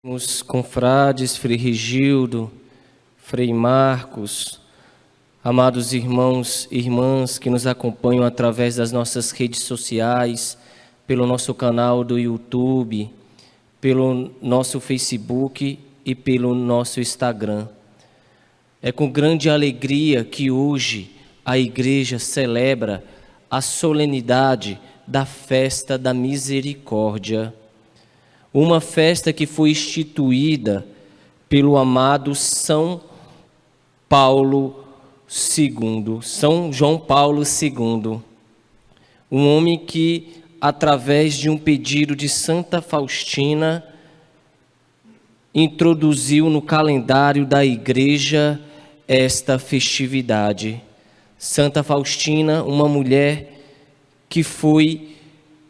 Os confrades, Frei Rigildo, Frei Marcos, amados irmãos e irmãs que nos acompanham através das nossas redes sociais, pelo nosso canal do YouTube, pelo nosso Facebook e pelo nosso Instagram. É com grande alegria que hoje a Igreja celebra a solenidade da Festa da Misericórdia. Uma festa que foi instituída pelo amado São João Paulo II, um homem que, através de um pedido de Santa Faustina, introduziu no calendário da Igreja esta festividade. Santa Faustina, uma mulher que foi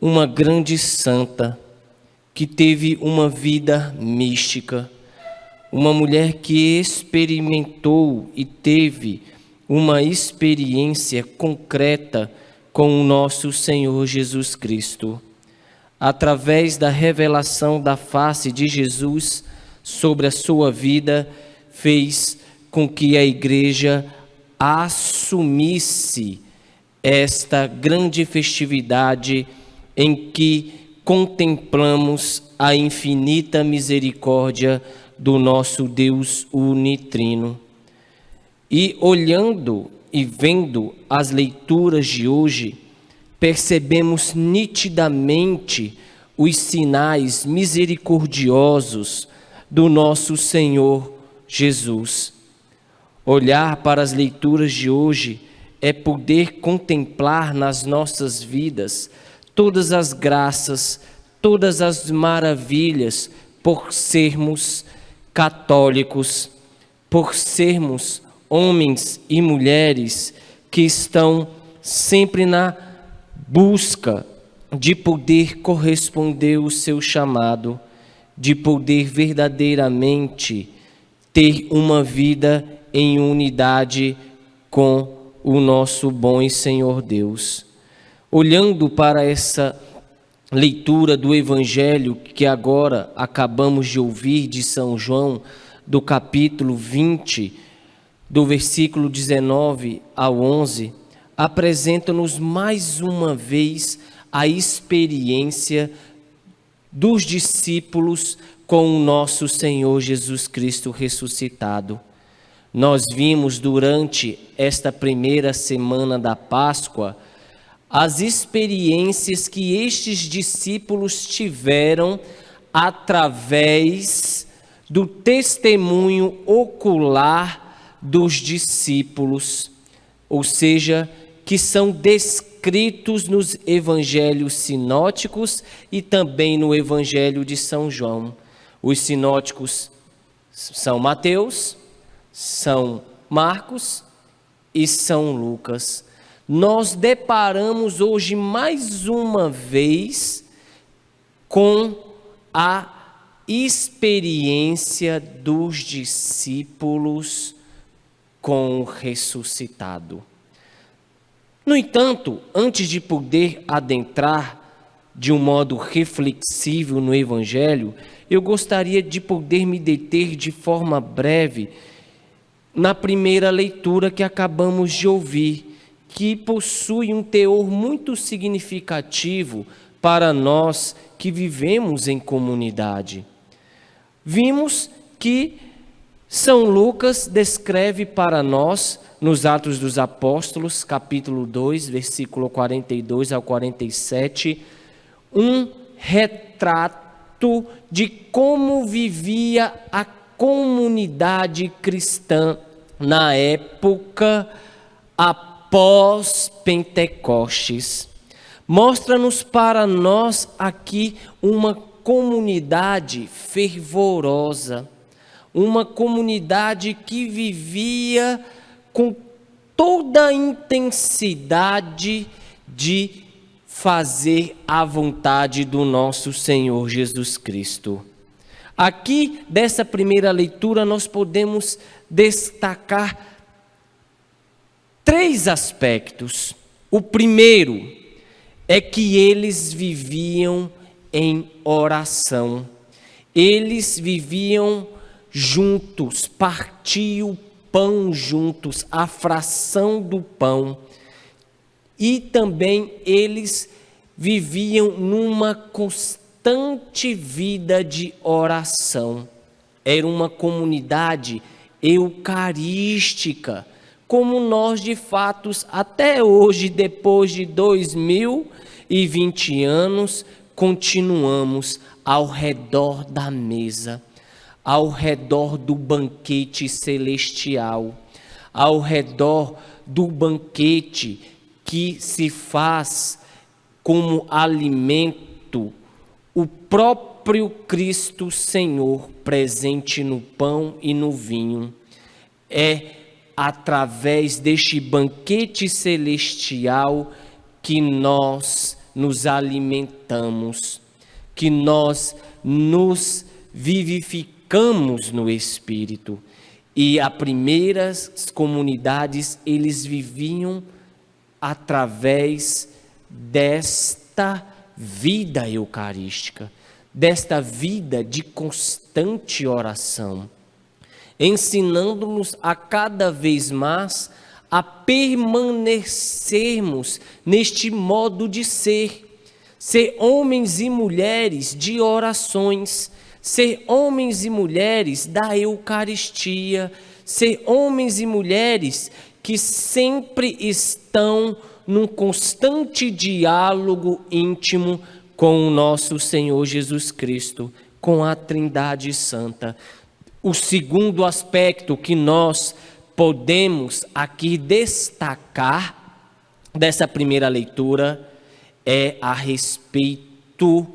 uma grande santa, que teve uma vida mística, uma mulher que experimentou e teve uma experiência concreta com o nosso Senhor Jesus Cristo. Através da revelação da face de Jesus sobre a sua vida, fez com que a Igreja assumisse esta grande festividade em que contemplamos a infinita misericórdia do nosso Deus unitrino. E olhando e vendo as leituras de hoje, percebemos nitidamente os sinais misericordiosos do nosso Senhor Jesus. Olhar para as leituras de hoje é poder contemplar nas nossas vidas todas as graças, todas as maravilhas, por sermos católicos, por sermos homens e mulheres que estão sempre na busca de poder corresponder ao seu chamado, de poder verdadeiramente ter uma vida em unidade com o nosso bom e Senhor Deus. Olhando para essa leitura do Evangelho que agora acabamos de ouvir de São João, do capítulo 20, do versículo 19 ao 11, apresenta-nos mais uma vez a experiência dos discípulos com o nosso Senhor Jesus Cristo ressuscitado. Nós vimos durante esta primeira semana da Páscoa as experiências que estes discípulos tiveram através do testemunho ocular dos discípulos, ou seja, que são descritos nos evangelhos sinóticos e também no evangelho de São João. Os sinóticos são Mateus, São Marcos e São Lucas. Nós deparamos hoje mais uma vez com a experiência dos discípulos com o ressuscitado. No entanto, antes de poder adentrar de um modo reflexivo no Evangelho, eu gostaria de poder me deter de forma breve na primeira leitura que acabamos de ouvir, que possui um teor muito significativo para nós que vivemos em comunidade. Vimos que São Lucas descreve para nós, nos Atos dos Apóstolos, capítulo 2, versículo 42 ao 47, um retrato de como vivia a comunidade cristã na época após Pentecostes. Mostra-nos para nós aqui uma comunidade fervorosa, uma comunidade que vivia com toda a intensidade de fazer a vontade do nosso Senhor Jesus Cristo. Aqui, dessa primeira leitura, nós podemos destacar 3 aspectos. O primeiro é que eles viviam em oração. Eles viviam juntos, partiam o pão juntos, a fração do pão. E também eles viviam numa constante vida de oração. Era uma comunidade eucarística, como nós de fato, até hoje, depois de 2020 anos, continuamos ao redor da mesa, ao redor do banquete celestial, ao redor do banquete que se faz como alimento o próprio Cristo Senhor presente no pão e no vinho. É através deste banquete celestial que nós nos alimentamos, que nós nos vivificamos no Espírito. E as primeiras comunidades, eles viviam através desta vida eucarística, desta vida de constante oração, ensinando-nos a cada vez mais a permanecermos neste modo de ser homens e mulheres de orações, ser homens e mulheres da Eucaristia, ser homens e mulheres que sempre estão num constante diálogo íntimo com o nosso Senhor Jesus Cristo, com a Trindade Santa. O segundo aspecto que nós podemos aqui destacar dessa primeira leitura é a respeito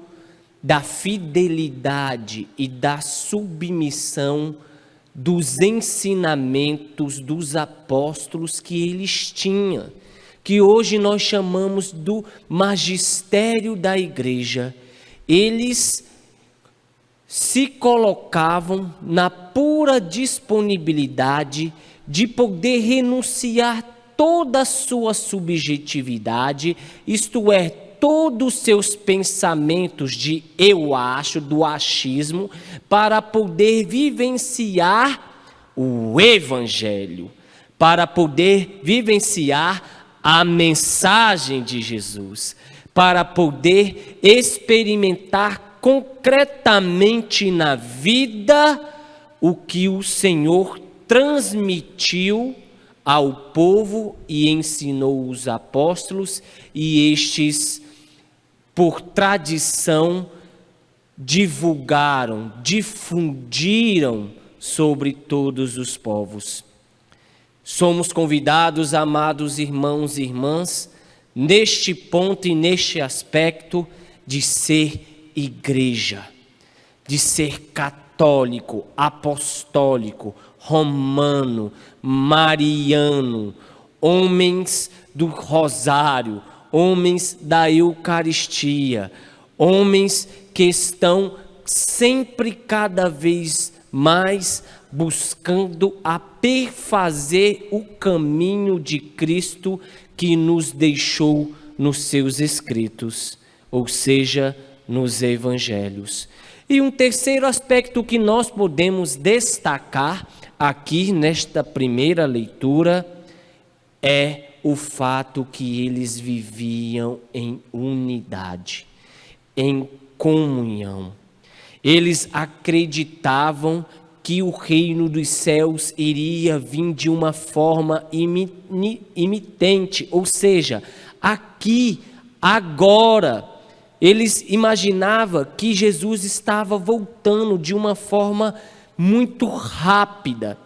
da fidelidade e da submissão dos ensinamentos dos apóstolos que eles tinham, que hoje nós chamamos do magistério da igreja. Eles se colocavam na pura disponibilidade de poder renunciar toda a sua subjetividade, isto é, todos os seus pensamentos de eu acho, do achismo, para poder vivenciar o Evangelho, para poder vivenciar a mensagem de Jesus, para poder experimentar concretamente na vida o que o Senhor transmitiu ao povo e ensinou os apóstolos, e estes, por tradição, divulgaram, difundiram sobre todos os povos. Somos convidados, amados irmãos e irmãs, neste ponto e neste aspecto, de ser igreja, de ser católico, apostólico, romano, mariano, homens do rosário, homens da Eucaristia, homens que estão sempre cada vez mais buscando a perfazer o caminho de Cristo que nos deixou nos seus escritos, ou seja, nos evangelhos. E um terceiro aspecto que nós podemos destacar aqui nesta primeira leitura é o fato que eles viviam em unidade, em comunhão. Eles acreditavam que o reino dos céus iria vir de uma forma imitante, ou seja, aqui, agora. Eles imaginavam que Jesus estava voltando de uma forma muito rápida.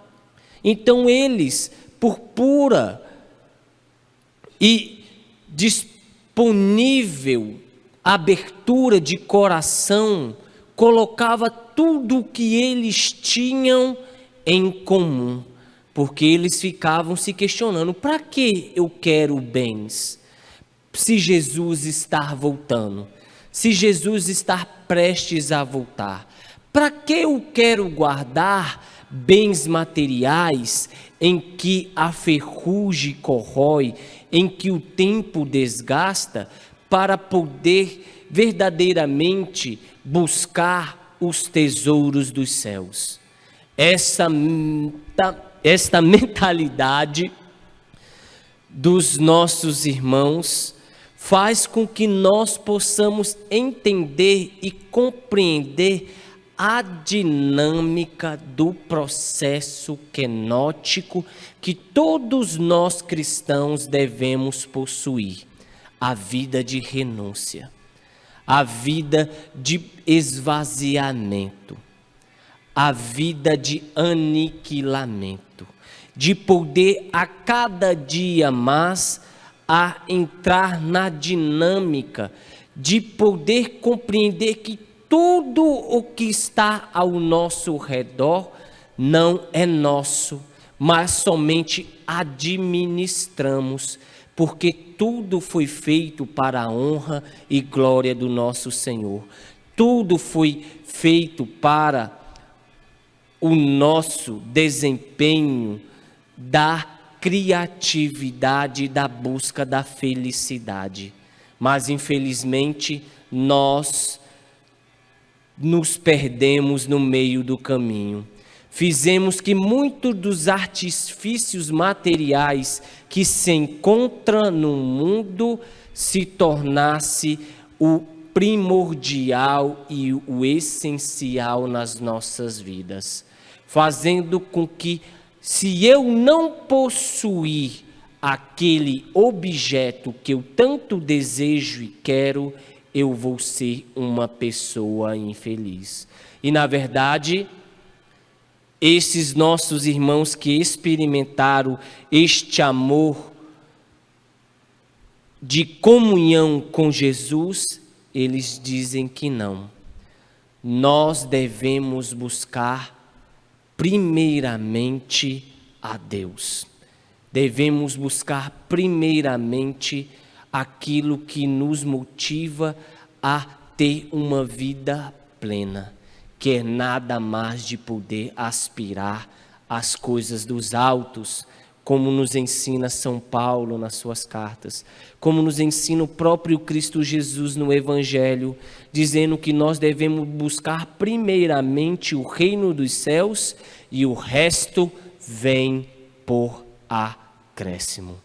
Então eles, por pura e disponível abertura de coração, colocava tudo o que eles tinham em comum, porque eles ficavam se questionando: para que eu quero bens se Jesus está voltando? Se Jesus está prestes a voltar, para que eu quero guardar bens materiais em que a ferrugem corrói, em que o tempo desgasta, para poder verdadeiramente buscar os tesouros dos céus. Esta mentalidade dos nossos irmãos faz com que nós possamos entender e compreender a dinâmica do processo quenótico que todos nós cristãos devemos possuir: a vida de renúncia, a vida de esvaziamento, a vida de aniquilamento, de poder a cada dia mais a entrar na dinâmica de poder compreender que tudo o que está ao nosso redor não é nosso, mas somente administramos, porque tudo foi feito para a honra e glória do nosso Senhor. Tudo foi feito para o nosso desempenho da criatividade, da busca da felicidade. Mas, infelizmente, nós nos perdemos no meio do caminho. Fizemos que muitos dos artifícios materiais que se encontram no mundo se tornasse o primordial e o essencial nas nossas vidas, fazendo com que, se eu não possuir aquele objeto que eu tanto desejo e quero, eu vou ser uma pessoa infeliz. E, na verdade, esses nossos irmãos que experimentaram este amor de comunhão com Jesus, eles dizem que não. Nós devemos buscar primeiramente a Deus. Devemos buscar primeiramente aquilo que nos motiva a ter uma vida plena, que é nada mais de poder aspirar às coisas dos altos, como nos ensina São Paulo nas suas cartas, como nos ensina o próprio Cristo Jesus no Evangelho, dizendo que nós devemos buscar primeiramente o reino dos céus e o resto vem por acréscimo.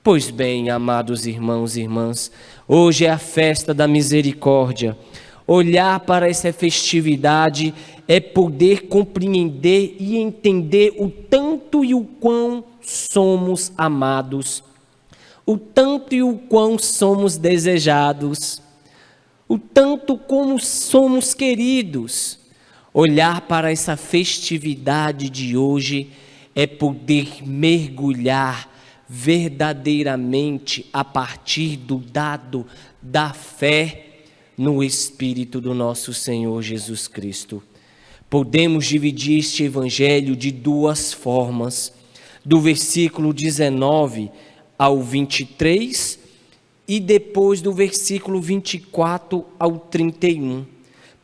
Pois bem, amados irmãos e irmãs, hoje é a festa da misericórdia. Olhar para essa festividade é poder compreender e entender o tanto e o quão somos amados, o tanto e o quão somos desejados, o tanto como somos queridos. Olhar para essa festividade de hoje é poder mergulhar verdadeiramente a partir do dado da fé no Espírito do nosso Senhor Jesus Cristo. Podemos dividir este evangelho de duas formas, do versículo 19 ao 23 e depois do versículo 24 ao 31.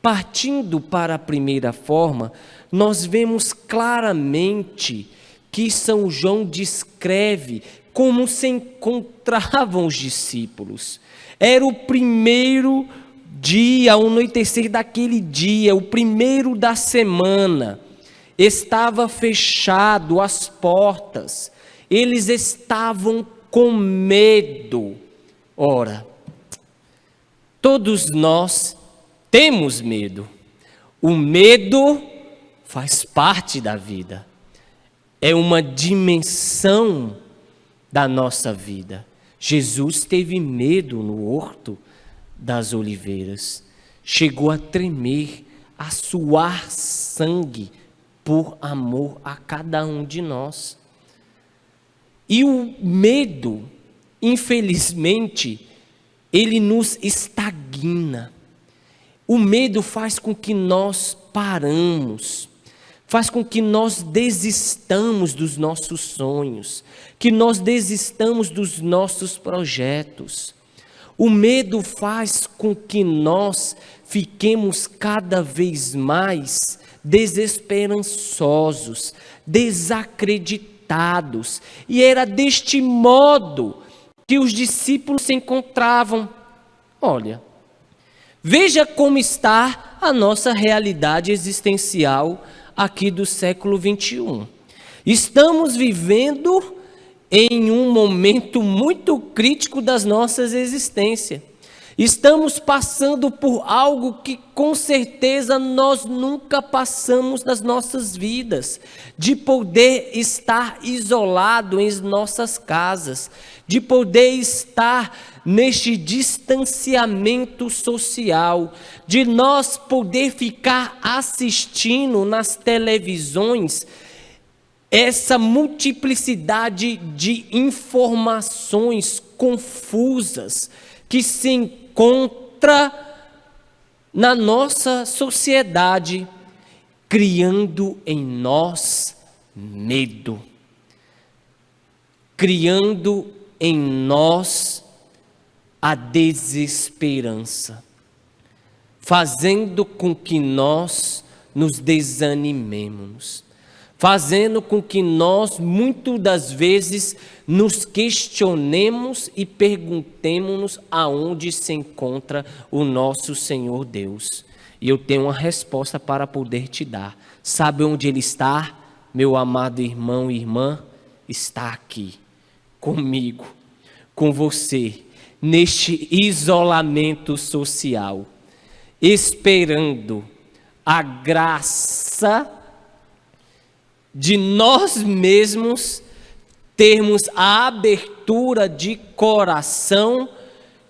Partindo para a primeira forma, nós vemos claramente que São João descreve como se encontravam os discípulos. Era o primeiro dia, ao anoitecer daquele dia, o primeiro da semana. Estava fechado as portas, eles estavam com medo. Ora, todos nós temos medo. O medo faz parte da vida. É uma dimensão da nossa vida. Jesus teve medo no Horto das Oliveiras. Chegou a tremer, a suar sangue por amor a cada um de nós. E o medo, infelizmente, ele nos estagna. O medo faz com que nós paramos, faz com que nós desistamos dos nossos sonhos, que nós desistamos dos nossos projetos. O medo faz com que nós fiquemos cada vez mais desesperançosos, desacreditados. E era deste modo que os discípulos se encontravam. Olha, veja como está a nossa realidade existencial aqui do século 21. Estamos vivendo em um momento muito crítico das nossas existências. Estamos passando por algo que com certeza nós nunca passamos nas nossas vidas, de poder estar isolado em nossas casas, de poder estar neste distanciamento social, de nós poder ficar assistindo nas televisões essa multiplicidade de informações confusas que se encontra na nossa sociedade, criando em nós medo, criando em nós a desesperança, fazendo com que nós nos desanimemos, fazendo com que nós, muitas das vezes, nos questionemos e perguntemos aonde se encontra o nosso Senhor Deus. E eu tenho uma resposta para poder te dar. Sabe onde Ele está, meu amado irmão e irmã? Está aqui, comigo, com você, neste isolamento social, esperando a graça de nós mesmos termos a abertura de coração,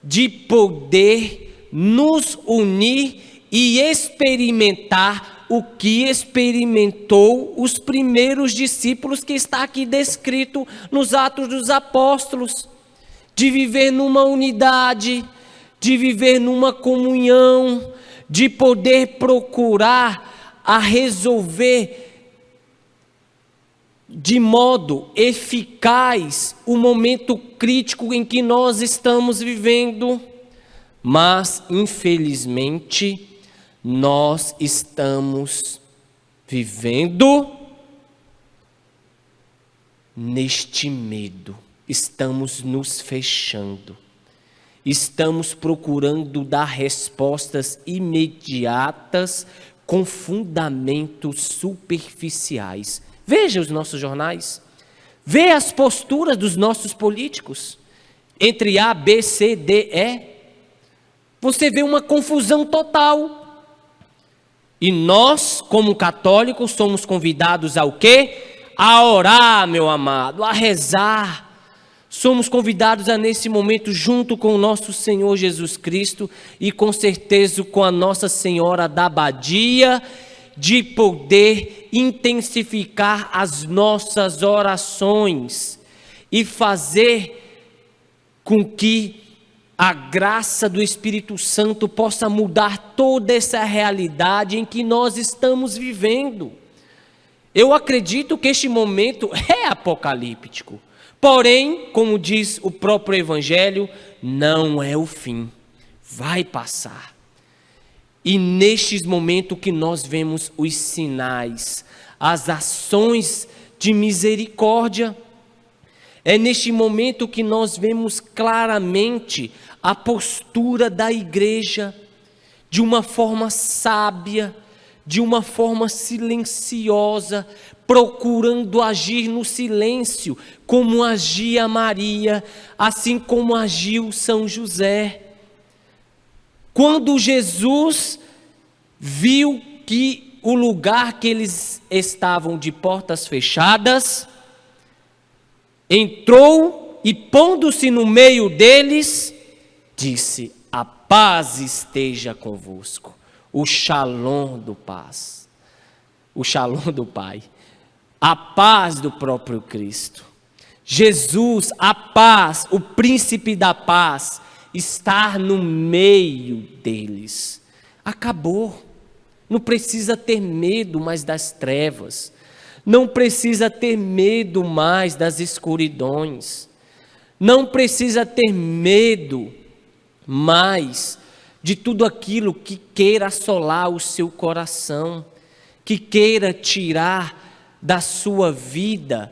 de poder nos unir e experimentar o que experimentou os primeiros discípulos, que está aqui descrito nos Atos dos Apóstolos, de viver numa unidade, de viver numa comunhão, de poder procurar a resolver de modo eficaz o momento crítico em que nós estamos vivendo. Mas, infelizmente, nós estamos vivendo neste medo, estamos nos fechando, estamos procurando dar respostas imediatas com fundamentos superficiais. Veja os nossos jornais, veja as posturas dos nossos políticos, entre A, B, C, D, E. Você vê uma confusão total. E nós, como católicos, somos convidados ao quê? A orar, meu amado, a rezar. Somos convidados a, nesse momento, junto com o nosso Senhor Jesus Cristo e com certeza com a Nossa Senhora da Abadia, de poder intensificar as nossas orações e fazer com que a graça do Espírito Santo possa mudar toda essa realidade em que nós estamos vivendo. Eu acredito que este momento é apocalíptico, porém, como diz o próprio Evangelho, não é o fim, vai passar. E nestes momentos que nós vemos os sinais, as ações de misericórdia, é neste momento que nós vemos claramente a postura da igreja, de uma forma sábia, de uma forma silenciosa, procurando agir no silêncio, como agia Maria, assim como agiu São José. Quando Jesus viu que o lugar que eles estavam de portas fechadas, entrou e, pondo-se no meio deles, disse: a paz esteja convosco. O shalom do paz, o shalom do Pai, a paz do próprio Cristo. Jesus, a paz, o príncipe da paz, estar no meio deles. Acabou. Não precisa ter medo mais das trevas. Não precisa ter medo mais das escuridões. Não precisa ter medo mais de tudo aquilo que queira assolar o seu coração, que queira tirar da sua vida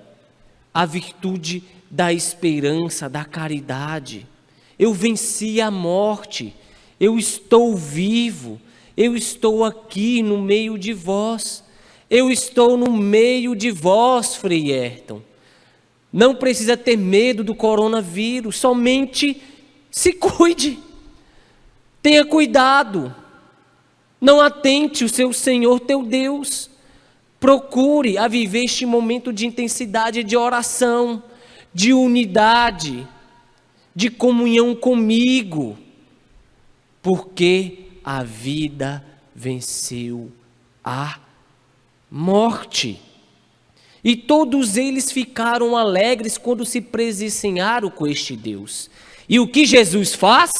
a virtude da esperança, da caridade. Eu venci a morte, eu estou vivo, Eu estou aqui no meio de vós. Eu estou no meio de vós, Frei Ayrton. Não precisa ter medo do coronavírus, somente se cuide. Tenha cuidado. Não atente o seu Senhor, teu Deus. Procure a viver este momento de intensidade de oração, de unidade, de comunhão comigo, porque a vida venceu a morte. E todos eles ficaram alegres quando se presenciaram com este Deus. E o que Jesus faz?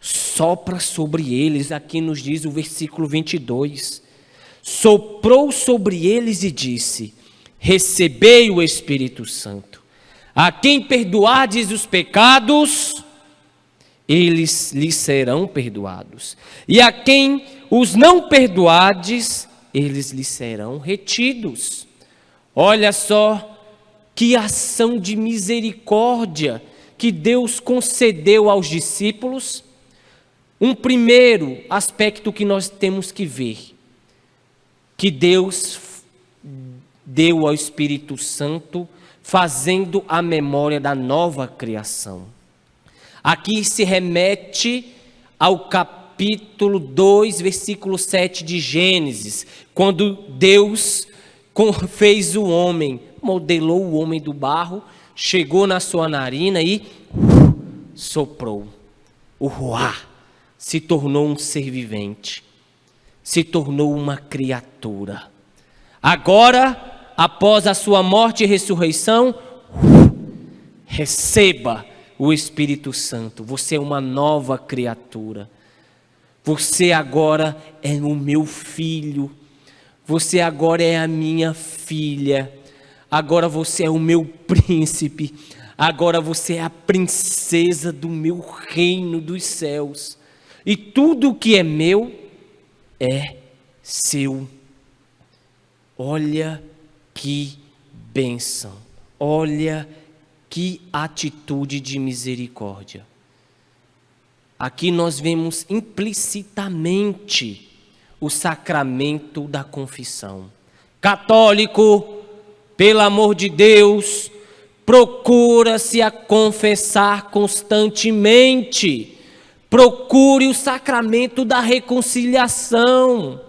Sopra sobre eles, aqui nos diz o versículo 22. Soprou sobre eles e disse: recebei o Espírito Santo. A quem perdoardes os pecados, eles lhes serão perdoados. E a quem os não perdoardes, eles lhes serão retidos. Olha só que ação de misericórdia que Deus concedeu aos discípulos. Um primeiro aspecto que nós temos que ver, que Deus deu ao Espírito Santo, fazendo a memória da nova criação. Aqui se remete ao capítulo 2, versículo 7 de Gênesis, quando Deus fez o homem, modelou o homem do barro, chegou na sua narina e soprou. O ruá se tornou um ser vivente, se tornou uma criatura. Agora, após a sua morte e ressurreição, receba o Espírito Santo. Você é uma nova criatura. Você agora é o meu filho. Você agora é a minha filha. Agora você é o meu príncipe. Agora você é a princesa do meu reino dos céus. E tudo o que é meu é seu. Olha que bênção. Olha que atitude de misericórdia. Aqui nós vemos implicitamente o sacramento da confissão. Católico, pelo amor de Deus, procura-se a confessar constantemente. Procure o sacramento da reconciliação.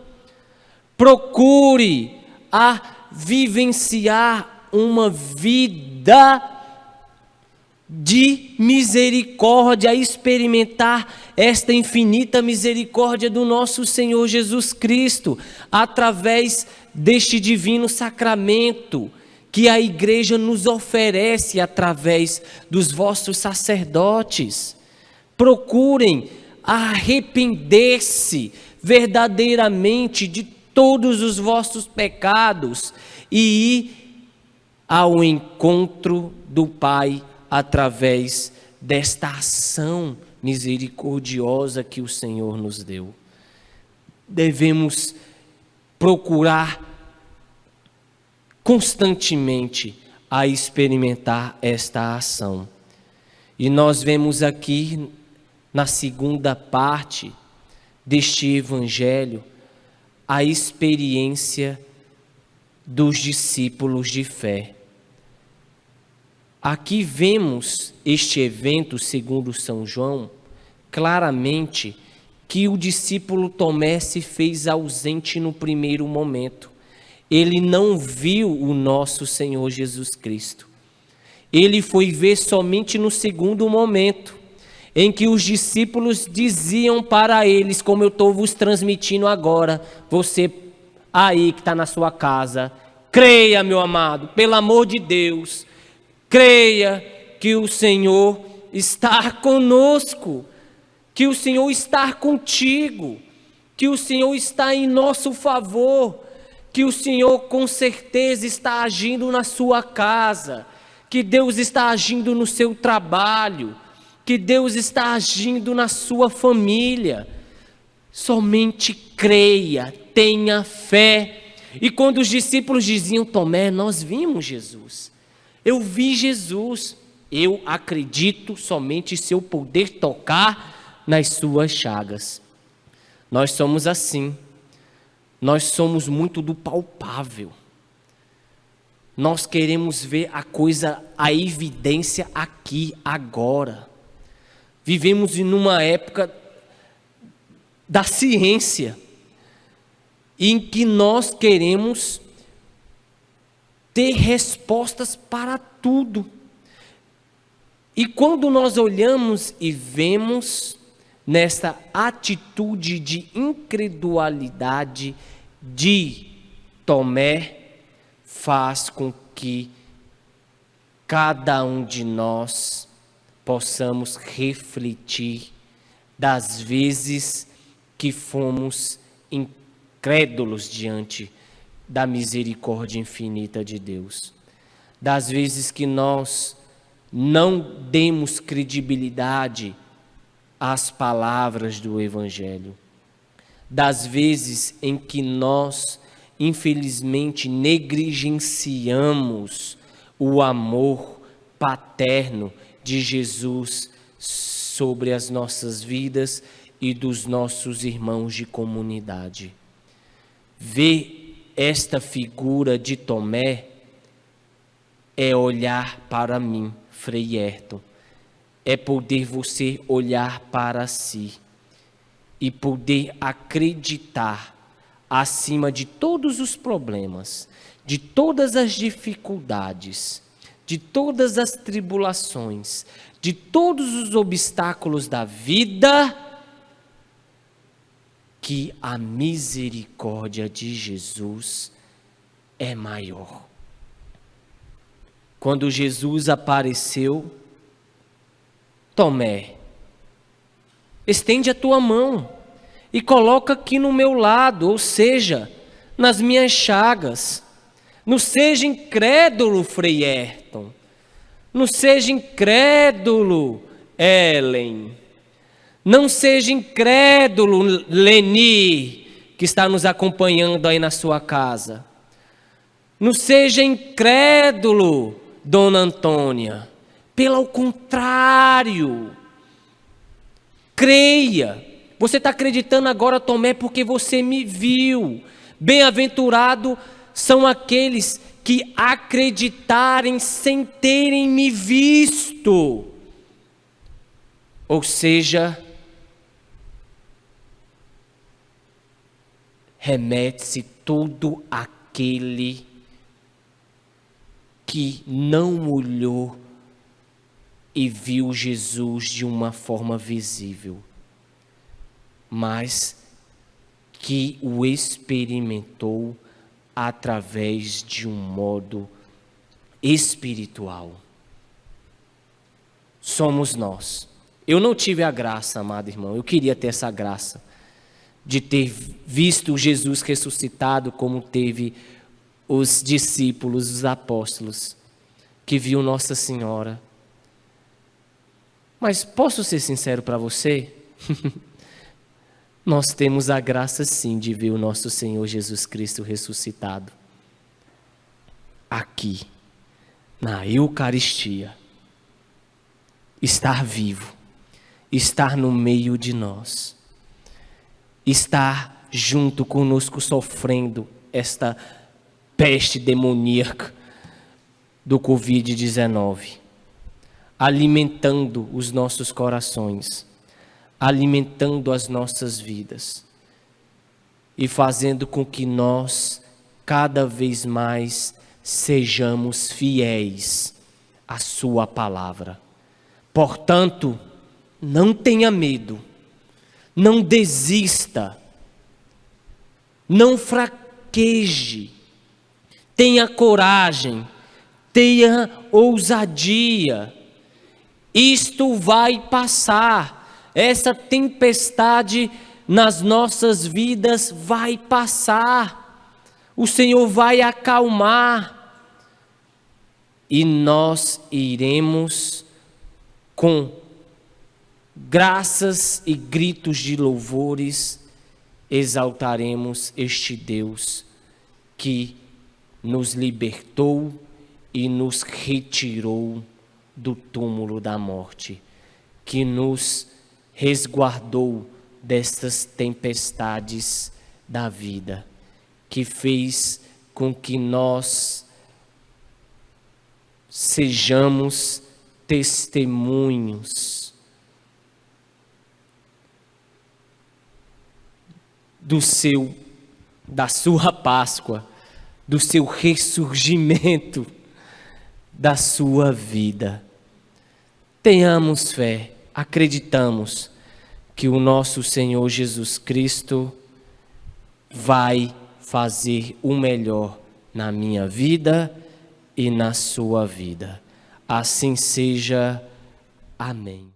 Procure a vivenciar uma vida de misericórdia, a experimentar esta infinita misericórdia do nosso Senhor Jesus Cristo, através deste divino sacramento que a igreja nos oferece através dos vossos sacerdotes. Procurem arrepender-se verdadeiramente de todos os vossos pecados e ir ao encontro do Pai através desta ação misericordiosa que o Senhor nos deu. Devemos procurar constantemente a experimentar esta ação. E nós vemos aqui na segunda parte deste evangelho a experiência dos discípulos de fé. Aqui vemos este evento, segundo São João, claramente que o discípulo Tomé se fez ausente no primeiro momento. Ele não viu o nosso Senhor Jesus Cristo. Ele foi ver somente no segundo momento, em que os discípulos diziam para eles, como eu estou vos transmitindo agora, você aí que está na sua casa, creia, meu amado, pelo amor de Deus, creia que o Senhor está conosco, que o Senhor está contigo, que o Senhor está em nosso favor, que o Senhor com certeza está agindo na sua casa, que Deus está agindo no seu trabalho, que Deus está agindo na sua família. Somente creia, tenha fé. E quando os discípulos diziam, Tomé, nós vimos Jesus. Eu vi Jesus. Eu acredito somente se eu poder tocar nas suas chagas. Nós somos assim. Nós somos muito do palpável. Nós queremos ver a coisa, a evidência aqui, agora. Vivemos em uma época da ciência, em que nós queremos ter respostas para tudo. E quando nós olhamos e vemos nesta atitude de incredulidade de Tomé, faz com que cada um de nós possamos refletir das vezes que fomos incrédulos diante da misericórdia infinita de Deus, das vezes que nós não demos credibilidade às palavras do Evangelho, das vezes em que nós, infelizmente, negligenciamos o amor paterno de Jesus sobre as nossas vidas e dos nossos irmãos de comunidade. Ver esta figura de Tomé é olhar para mim, Frei Ayrton, é poder você olhar para si e poder acreditar acima de todos os problemas, de todas as dificuldades, de todas as tribulações, de todos os obstáculos da vida, que a misericórdia de Jesus é maior. Quando Jesus apareceu, Tomé, estende a tua mão e coloca aqui no meu lado, ou seja, nas minhas chagas. Não seja incrédulo, Frei Ayrton. Não seja incrédulo, Ellen. Não seja incrédulo, Leni, que está nos acompanhando aí na sua casa. Não seja incrédulo, Dona Antônia. Pelo contrário, creia. Você está acreditando agora, Tomé, porque você me viu. Bem-aventurado são aqueles que acreditarem sem terem me visto. Ou seja, remete-se todo aquele que não olhou e viu Jesus de uma forma visível, mas que o experimentou através de um modo espiritual. Somos nós. Eu não tive a graça, amado irmão, eu queria ter essa graça de ter visto Jesus ressuscitado como teve os discípulos, os apóstolos, que viu Nossa Senhora. Mas posso ser sincero para você? Nós temos a graça sim de ver o nosso Senhor Jesus Cristo ressuscitado. Aqui, na Eucaristia. Estar vivo. Estar no meio de nós. Estar junto conosco sofrendo esta peste demoníaca do Covid-19. Alimentando os nossos corações, alimentando as nossas vidas e fazendo com que nós cada vez mais sejamos fiéis à sua palavra. Portanto, não tenha medo, não desista, não fraqueje, tenha coragem, tenha ousadia. Isto vai passar, essa tempestade nas nossas vidas vai passar, o Senhor vai acalmar e nós iremos com graças e gritos de louvores, exaltaremos este Deus que nos libertou e nos retirou do túmulo da morte, que nos resguardou destas tempestades da vida, que fez com que nós sejamos testemunhos da sua Páscoa, do seu ressurgimento, da sua vida. Tenhamos fé, acreditamos que o nosso Senhor Jesus Cristo vai fazer o melhor na minha vida e na sua vida. Assim seja. Amém.